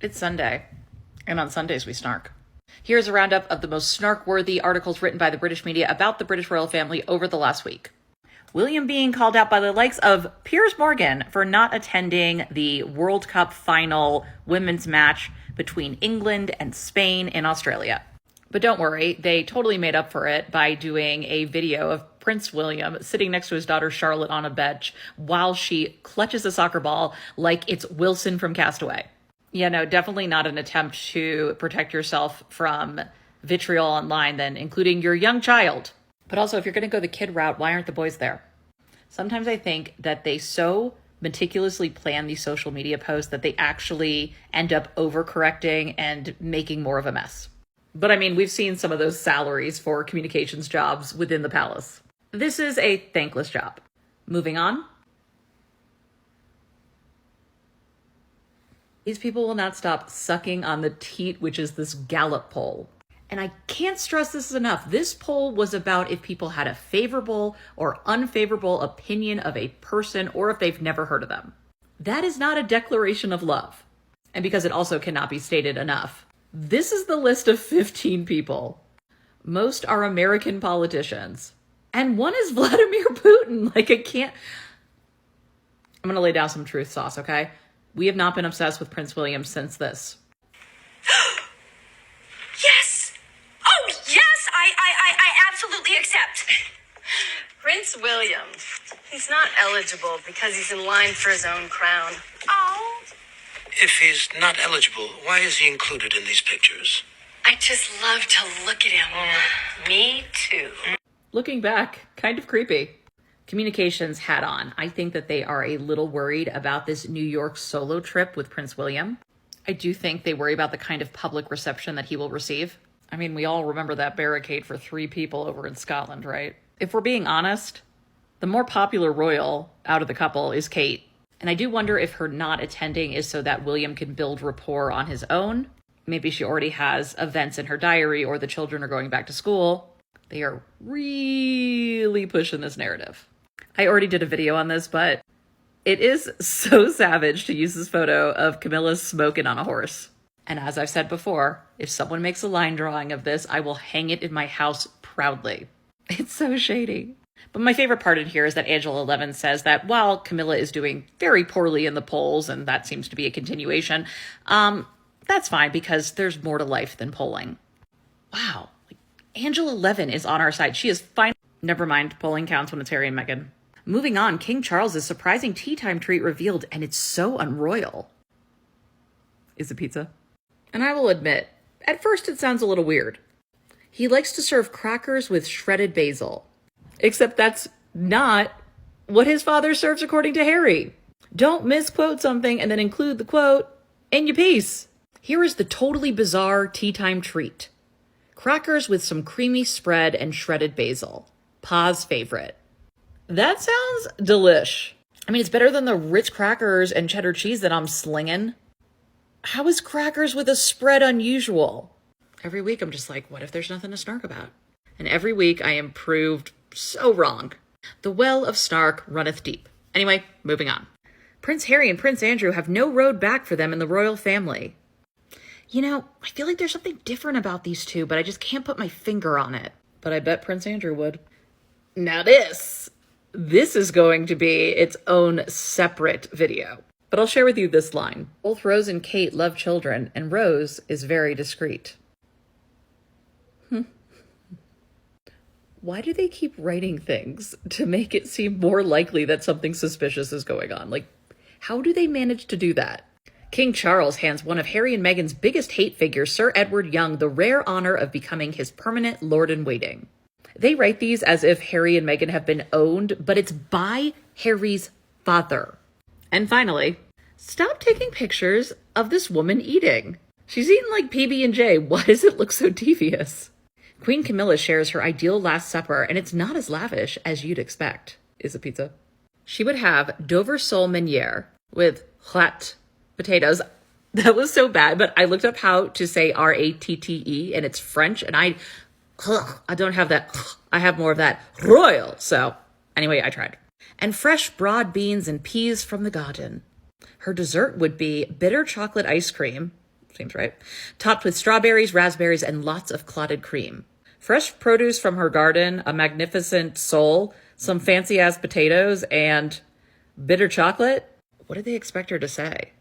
It's Sunday, and on Sundays we snark. Here's a roundup of the most snark-worthy articles written by the British media about the British royal family over the last week. William being called out by the likes of Piers Morgan for not attending the World Cup final women's match between England and Spain in Australia. But don't worry, they totally made up for it by doing a video of Prince William sitting next to his daughter Charlotte on a bench while she clutches a soccer ball like it's Wilson from Castaway. Yeah, no, definitely not an attempt to protect yourself from vitriol online then, including your young child. But also, if you're going to go the kid route, why aren't the boys there? Sometimes I think that they so meticulously plan these social media posts that they actually end up overcorrecting and making more of a mess. But I mean, we've seen some of those salaries for communications jobs within the palace. This is a thankless job. Moving on. These people will not stop sucking on the teat, which is this Gallup poll. And I can't stress this enough. This poll was about if people had a favorable or unfavorable opinion of a person or if they've never heard of them. That is not a declaration of love. And because it also cannot be stated enough, this is the list of 15 people. Most are American politicians. And one is Vladimir Putin. I'm going to lay down some truth sauce, okay? We have not been obsessed with Prince William since this. Yes! Oh, yes! I absolutely accept. Prince William. He's not eligible because he's in line for his own crown. Oh. If he's not eligible, why is he included in these pictures? I just love to look at him. Me too. Looking back, kind of creepy. Communications hat on. I think that they are a little worried about this New York solo trip with Prince William. I do think they worry about the kind of public reception that he will receive. I mean, we all remember that barricade for 3 people over in Scotland, right? If we're being honest, the more popular royal out of the couple is Kate. And I do wonder if her not attending is so that William can build rapport on his own. Maybe she already has events in her diary or the children are going back to school. They are really pushing this narrative. I already did a video on this, but it is so savage to use this photo of Camilla smoking on a horse. And as I've said before, if someone makes a line drawing of this, I will hang it in my house proudly. It's so shady. But my favorite part in here is that Angela Levin says that while Camilla is doing very poorly in the polls, and that seems to be a continuation, that's fine because there's more to life than polling. Wow. Angela Levin is on our side. She is fine. Never mind, polling counts when it's Harry and Meghan. Moving on, King Charles's surprising tea time treat revealed, and it's so unroyal. Is it pizza? And I will admit, at first it sounds a little weird. He likes to serve crackers with shredded basil. Except that's not what his father serves according to Harry. Don't misquote something and then include the quote in your piece. Here is the totally bizarre tea time treat. Crackers with some creamy spread and shredded basil. Pa's favorite. That sounds delish. I mean, it's better than the Ritz crackers and cheddar cheese that I'm slinging. How is crackers with a spread unusual? Every week I'm just like, what if there's nothing to snark about? And every week I am proved so wrong. The well of snark runneth deep. Anyway, moving on. Prince Harry and Prince Andrew have no road back for them in the royal family. You know, I feel like there's something different about these two, but I just can't put my finger on it. But I bet Prince Andrew would. Now this is going to be its own separate video. But I'll share with you this line. Both Rose and Kate love children, and Rose is very discreet. Why do they keep writing things to make it seem more likely that something suspicious is going on? Like, how do they manage to do that? King Charles hands one of Harry and Meghan's biggest hate figures, Sir Edward Young, the rare honor of becoming his permanent lord-in-waiting. They write these as if Harry and Meghan have been owned, but it's by Harry's father. And finally, stop taking pictures of this woman eating. She's eating like PB&J. Why does it look so devious? Queen Camilla shares her ideal Last Supper, and it's not as lavish as you'd expect. Is it pizza? She would have Dover sole meuniere with hot potatoes. That was so bad, but I looked up how to say R-A-T-T-E, and it's French, and I don't have that. I have more of that royal. So anyway, I tried. And fresh broad beans and peas from the garden. Her dessert would be bitter chocolate ice cream Seems right. Topped with strawberries, raspberries, and lots of clotted cream. Fresh produce from her garden, a magnificent sole, some fancy-ass potatoes, and bitter chocolate? What did they expect her to say?